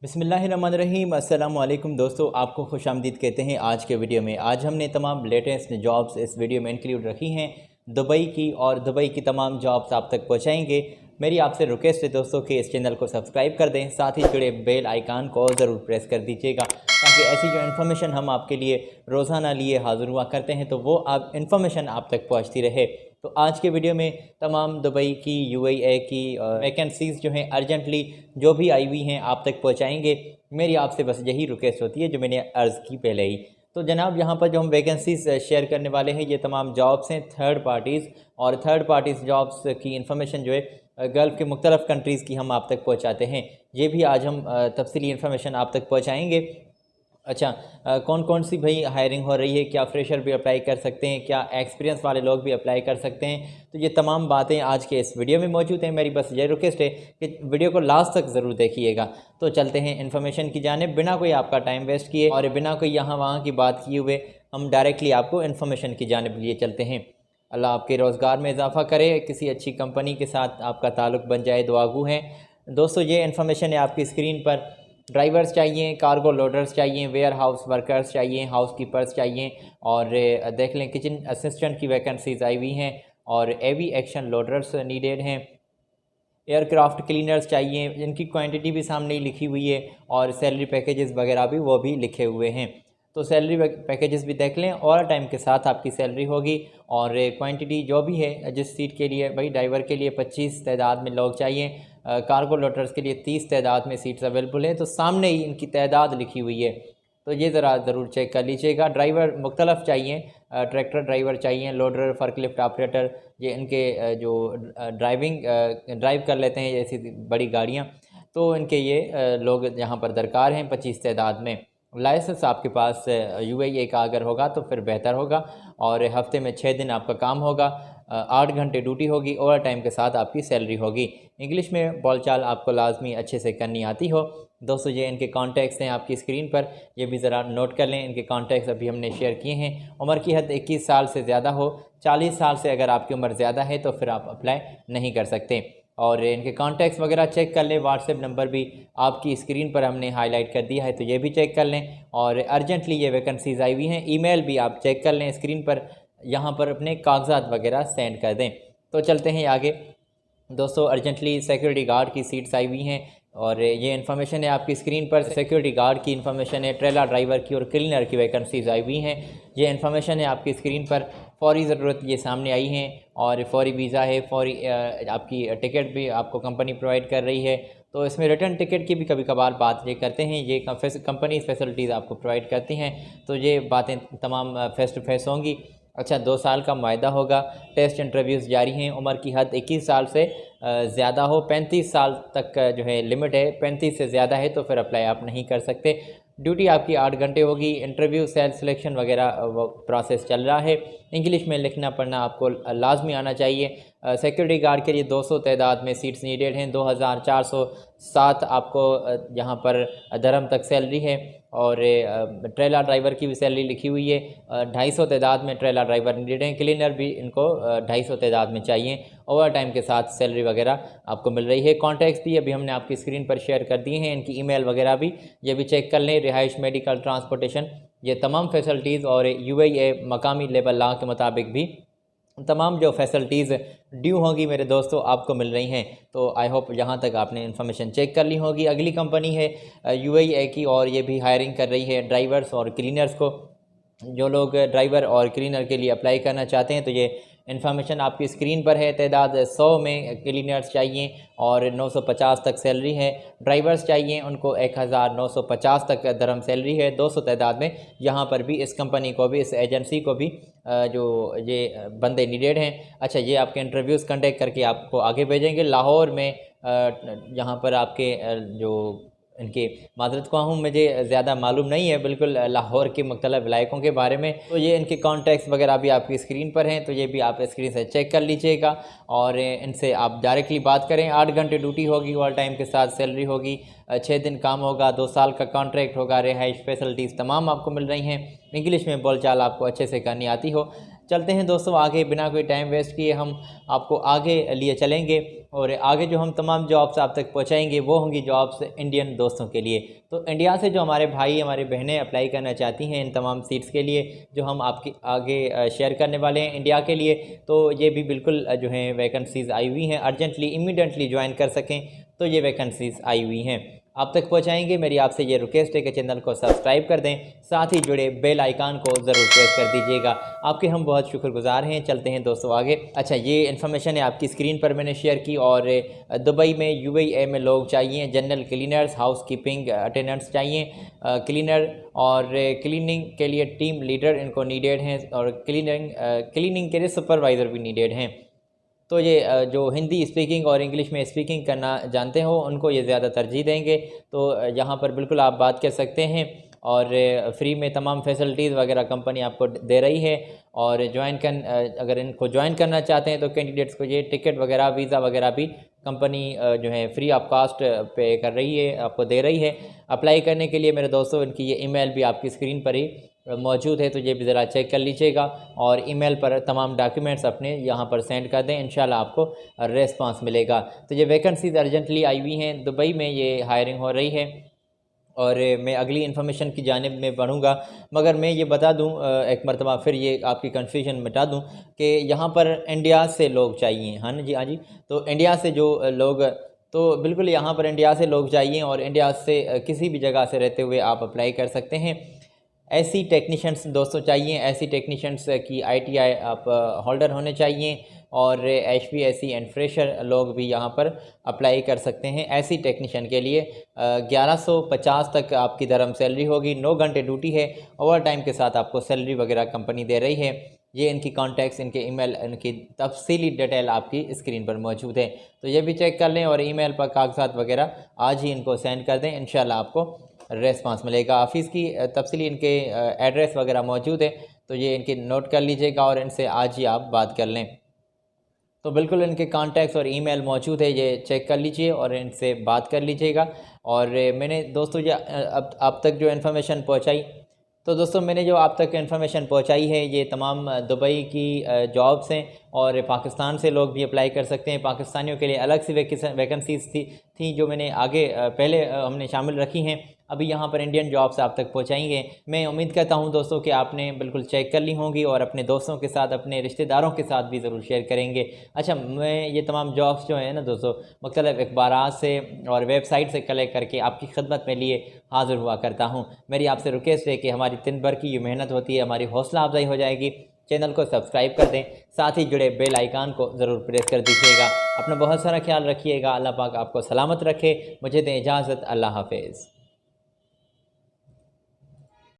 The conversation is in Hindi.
बिस्मिल्लाहिर्रहमानिर्रहीम। अस्सलाम वालेकुम दोस्तों, आपको खुशामदीद कहते हैं। आज के वीडियो में आज हमने तमाम लेटेस्ट जॉब्स इस वीडियो में इंक्लूड रखी हैं दुबई की, और दुबई की तमाम जॉब्स आप तक पहुंचाएंगे। मेरी आपसे रिक्वेस्ट है दोस्तों कि इस चैनल को सब्सक्राइब कर दें, साथ ही जुड़े बेल आइकान को ज़रूर प्रेस कर दीजिएगा ताकि ऐसी जो इन्फॉर्मेशन हम आपके लिए रोज़ाना लिए हाज़िर हुआ करते हैं तो वो आप इन्फॉर्मेशन आप तक पहुँचती रहे। तो आज के वीडियो में तमाम दुबई की, यूएई की वैकेंसीज़ जो हैं अर्जेंटली जो भी आई हुई हैं आप तक पहुंचाएंगे। मेरी आपसे बस यही रिक्वेस्ट होती है जो मैंने अर्ज़ की पहले ही। तो जनाब, यहाँ पर जो हम वैकेंसीज़ शेयर करने वाले हैं ये तमाम जॉब्स हैं थर्ड पार्टीज़, और थर्ड पार्टीज़ जॉब्स की इन्फॉर्मेशन जो है गल्फ़ के मुख्तलिफ़ कंट्रीज़ की हम आप तक पहुँचाते हैं। ये भी आज हम तफसीली इन्फॉर्मेशन आप तक पहुँचाएँगे। अच्छा, कौन कौन सी भाई हायरिंग हो रही है, क्या फ्रेशर भी अप्लाई कर सकते हैं, क्या एक्सपीरियंस वाले लोग भी अप्लाई कर सकते हैं, तो ये तमाम बातें आज के इस वीडियो में मौजूद हैं। मेरी बस ये रिक्वेस्ट है कि वीडियो को लास्ट तक ज़रूर देखिएगा। तो चलते हैं इन्फॉर्मेशन की जानिब, बिना कोई आपका टाइम वेस्ट किए और बिना कोई यहाँ वहाँ की बात किए हुए हम डायरेक्टली आपको इन्फॉर्मेशन की जानिब लिए चलते हैं। अल्लाह आपके रोज़गार में इजाफ़ा करे, किसी अच्छी कंपनी के साथ आपका ताल्लुक़ बन जाए, दुआगू हैं दोस्तों। ये इन्फॉर्मेशन है आपकी स्क्रीन पर। ड्राइवर्स चाहिए, कार्गो लोडर्स चाहिए, वेयर हाउस वर्कर्स चाहिए, हाउस कीपर्स चाहिए, और देख लें किचन असिस्टेंट की वैकेंसीज आई हुई हैं, और एवी एक्शन लोडर्स नीडेड हैं। एयरक्राफ्ट क्लीनर्स चाहिए, जिनकी क्वांटिटी भी सामने ही लिखी हुई है, और सैलरी पैकेजेस वगैरह भी वो भी लिखे हुए हैं। तो सैलरी पैकेजेस भी देख लें, और टाइम के साथ आपकी सैलरी होगी, और क्वांटिटी जो भी है जिस सीट के लिए, भाई ड्राइवर के लिए 25 तादाद में लोग चाहिए, कार्गो लोडर्स के लिए 30 तादाद में सीट्स अवेलेबल हैं। तो सामने ही इनकी तादाद लिखी हुई है, तो ये ज़रा ज़रूर चेक कर लीजिएगा। ड्राइवर मुख्तलफ़ चाहिए, ट्रैक्टर ड्राइवर चाहिए, लोडर, फर्कलिफ्ट ऑपरेटर, ये इनके जो ड्राइव कर लेते हैं ऐसी बड़ी गाड़ियाँ, तो इनके ये लोग यहाँ पर दरकार हैं 25 तादाद में। लाइसेंस आपके पास यूएई का अगर होगा तो फिर बेहतर होगा, और हफ्ते में 6 दिन आपका काम होगा, 8 घंटे ड्यूटी होगी, ओवर टाइम के साथ आपकी सैलरी होगी। इंग्लिश में बोलचाल आपको लाजमी अच्छे से करनी आती हो। दोस्तों, ये इनके कॉन्टैक्ट्स हैं आपकी स्क्रीन पर, ये भी ज़रा नोट कर लें। इनके कॉन्टैक्ट्स अभी हमने शेयर किए हैं। उम्र की हद 21 साल से ज़्यादा हो, 40 साल से अगर आपकी उम्र ज़्यादा है तो फिर आप अप्लाई नहीं कर सकते। और इनके कॉन्टैक्ट्स वगैरह चेक कर लें, व्हाट्सएप नंबर भी आपकी स्क्रीन पर हमने हाईलाइट कर दिया है, तो ये भी चेक कर लें। और अर्जेंटली ये वैकेंसीज आई हुई हैं, ईमेल भी आप चेक कर लें स्क्रीन पर, यहाँ पर अपने कागजात वगैरह सेंड कर दें। तो चलते हैं आगे दोस्तों। अर्जेंटली सिक्योरिटी गार्ड की सीट्स आई हुई हैं, और ये इन्फॉर्मेशन है आपकी स्क्रीन पर। सिक्योरिटी गार्ड की इन्फॉर्मेशन है, ट्रेलर ड्राइवर की और क्लीनर की वैकेंसीज आई हुई हैं। ये इन्फॉर्मेशन है आपकी स्क्रीन पर। फौरी ज़रूरत ये सामने आई हैं, और फौरी वीज़ा है, फौरी आपकी टिकट भी आपको कंपनी प्रोवाइड कर रही है। तो इसमें रिटर्न टिकट की भी कभी कभार बात ये करते हैं, ये कंपनी फैसिलिटीज़ आपको प्रोवाइड करती हैं, तो ये बातें तमाम फेस टू फेस होंगी। अच्छा, 2 साल का मुआहदा होगा, टेस्ट इंटरव्यूज़ जारी हैं। उम्र की हद 21 साल से ज़्यादा हो, 35 साल तक जो है लिमिट है, 35 से ज़्यादा है तो फिर अप्लाई आप नहीं कर सकते। ड्यूटी आपकी 8 घंटे होगी। इंटरव्यू, सेल्फ सिलेक्शन वगैरह वो प्रोसेस चल रहा है। इंग्लिश में लिखना पढ़ना आपको लाजमी आना चाहिए। सिक्योरिटी गार्ड के लिए 200 तादाद में सीट्स नीडेड हैं। 2407 आपको यहाँ पर दरहम तक सैलरी है, और ट्रेलर ड्राइवर की भी सैलरी लिखी हुई है। 250 तादाद में ट्रेलर ड्राइवर नीडेड हैं। क्लीनर भी इनको 250 तादाद में चाहिए। ओवर टाइम के साथ सैलरी वगैरह आपको मिल रही है। कॉन्टैक्ट्स भी अभी हमने आपकी स्क्रीन पर शेयर कर दिए हैं, इनकी ईमेल वगैरह भी ये भी चेक कर लें। रिहाइश, मेडिकल, ट्रांसपोर्टेशन, ये तमाम फैसिलिटीज़, और यूएई मकामी लेबर लॉ के मुताबिक भी तमाम जो फैसिलिटीज़ ड्यू होंगी मेरे दोस्तों आपको मिल रही हैं। तो आई होप यहाँ तक आपने इन्फॉर्मेशन चेक कर ली होगी। अगली कंपनी है यूएई की, और ये भी हायरिंग कर रही है ड्राइवर्स और क्लीनर्स को। जो लोग ड्राइवर और क्लीनर के लिए अप्लाई करना चाहते हैं तो ये इन्फॉर्मेशन आपकी स्क्रीन पर है। तादाद 100 में क्लीनर्स चाहिए, और 950 तक सैलरी है। ड्राइवर्स चाहिए, उनको 1950 तक दरहम सैलरी है। 200 तादाद में यहाँ पर भी इस कंपनी को भी, इस एजेंसी को भी जो ये बंदे नीडेड हैं। अच्छा, ये आपके इंटरव्यूज़ कंडक्ट करके आपको आगे भेजेंगे। लाहौर में यहाँ पर आपके जो इनके माजरत ख्वाह हूँ, मुझे ज़्यादा मालूम नहीं है बिल्कुल लाहौर के मुख्तलिफ़ इलाकों के बारे में। तो ये इनके कॉन्टैक्ट्स वगैरह भी आपकी स्क्रीन पर हैं, तो ये भी आप स्क्रीन से चेक कर लीजिएगा, और इनसे आप डायरेक्टली बात करें। 8 घंटे ड्यूटी होगी, ओवर टाइम के साथ सैलरी होगी, 6 दिन काम होगा, 2 साल का कॉन्ट्रैक्ट होगा। रिहाइश फैसिलिटीज़ तमाम आपको मिल रही हैं। इंग्लिश में बोलचाल आपको अच्छे से करनी आती हो। चलते हैं दोस्तों आगे, बिना कोई टाइम वेस्ट किए हम आपको आगे लिए चलेंगे और आगे जो हम तमाम जॉब्स आप तक पहुंचाएंगे वो होंगी जॉब्स इंडियन दोस्तों के लिए। तो इंडिया से जो हमारे भाई हमारी बहनें अप्लाई करना चाहती हैं इन तमाम सीट्स के लिए जो हम आपके आगे शेयर करने वाले हैं इंडिया के लिए, तो ये भी बिल्कुल जो है वैकेंसीज़ आई हुई हैं, अर्जेंटली इमीडिएटली ज्वाइन कर सकें तो ये वैकेंसीज़ आई हुई हैं, आप तक पहुंचाएंगे। मेरी आपसे ये रिक्वेस्ट है कि चैनल को सब्सक्राइब कर दें, साथ ही जुड़े बेल आइकन को ज़रूर प्रेस कर दीजिएगा, आपके हम बहुत शुक्रगुजार हैं। चलते हैं दोस्तों आगे। अच्छा, ये इन्फॉर्मेशन है आपकी स्क्रीन पर मैंने शेयर की। और दुबई में UAE में लोग चाहिए, general cleaners, house keeping attendants चाहिए, क्लीनर और क्लीनिंग के लिए टीम लीडर इनको नीडेड हैं, और क्लीनिंग के लिए सुपरवाइज़र भी नीडेड हैं। तो ये जो हिंदी स्पीकिंग और इंग्लिश में स्पीकिंग करना जानते हो उनको ये ज़्यादा तरजीह देंगे। तो यहाँ पर बिल्कुल आप बात कर सकते हैं और फ्री में तमाम फैसिलिटीज़ वगैरह कंपनी आपको दे रही है। और अगर इनको ज्वाइन करना चाहते हैं तो कैंडिडेट्स को ये टिकट वगैरह, वीज़ा वगैरह भी कंपनी जो है फ्री ऑफ कास्ट पे कर रही है, आपको दे रही है। अप्लाई करने के लिए मेरे दोस्तों इनकी ये ईमेल भी आपकी स्क्रीन पर ही मौजूद है, तो ये भी ज़रा चेक कर लीजिएगा और ईमेल पर तमाम डॉक्यूमेंट्स अपने यहाँ पर सेंड कर दें, इंशाल्लाह आपको रेस्पॉन्स मिलेगा। तो ये वैकेंसीज अर्जेंटली आई हुई हैं, दुबई में ये हायरिंग हो रही है। और मैं अगली इन्फॉर्मेशन की जानिब में बढ़ूँगा, मगर मैं ये बता दूँ एक मरतबा फिर ये आपकी कन्फ्यूजन मिटा दूँ कि यहाँ पर इंडिया से लोग चाहिए। हाँ जी, हाँ जी। तो इंडिया से जो लोग, तो बिल्कुल यहाँ पर इंडिया से लोग चाहिए और इंडिया से किसी भी जगह से रहते हुए आप अप्लाई कर सकते हैं। ऐसी टेक्नीशियंस दोस्तों चाहिए, ऐसी टेक्नीशियंस की ITI आप होल्डर होने चाहिए और HVAC एंड फ्रेशर लोग भी यहाँ पर अप्लाई कर सकते हैं। ऐसी टेक्नीशियन के लिए 1150 तक आपकी दरम सैलरी होगी, 9 घंटे ड्यूटी है, ओवर टाइम के साथ आपको सैलरी वगैरह कंपनी दे रही है। ये इनकी कॉन्टैक्ट्स, इनके ईमेल, इनकी तफसीली डिटेल आपकी स्क्रीन पर मौजूद है, तो ये भी चेक कर लें और ईमेल पर कागजात वगैरह आज ही इनको सेंड कर दें, इंशाल्लाह आपको रेस्पॉन्स मिलेगा। ऑफिस की तफसीली इनके एड्रेस वगैरह मौजूद है, तो ये इनकी नोट कर लीजिएगा और इनसे आज ही आप बात कर लें। तो बिल्कुल इनके कॉन्टैक्ट्स और ईमेल मौजूद है, ये चेक कर लीजिए और इनसे बात कर लीजिएगा। और मैंने दोस्तों ये अब आप तक जो इन्फॉर्मेशन पहुंचाई, तो दोस्तों मैंने जो आप तक इन्फॉर्मेशन पहुंचाई है ये तमाम दुबई की जॉब्स हैं और पाकिस्तान से लोग भी अप्लाई कर सकते हैं। पाकिस्तानियों के लिए अलग से वैकेंसीज थी जो मैंने आगे पहले हमने शामिल रखी हैं, अभी यहाँ पर इंडियन जॉब्स आप तक पहुँचाएंगे। मैं उम्मीद करता हूँ दोस्तों कि आपने बिल्कुल चेक कर ली होंगी और अपने दोस्तों के साथ, अपने रिश्तेदारों के साथ भी ज़रूर शेयर करेंगे। अच्छा, मैं ये तमाम जॉब्स जो हैं ना दोस्तों मुख्तलिफ अखबारात से और वेबसाइट से कलेक्ट करके आपकी खिदमत में लिए हाज़िर हुआ करता हूँ। मेरी आपसे रिक्वेस्ट है कि हमारी दिन भर की ये मेहनत होती है, हमारी हौसला अफजाई हो जाएगी। चैनल को सब्सक्राइब कर दें, साथ ही जुड़े बेल आइकन को ज़रूर प्रेस कर दीजिएगा। अपना बहुत सारा ख्याल रखिएगा, अल्लाह पाक आपको सलामत रखे। मुझे दें इजाज़त, अल्लाह हाफिज़।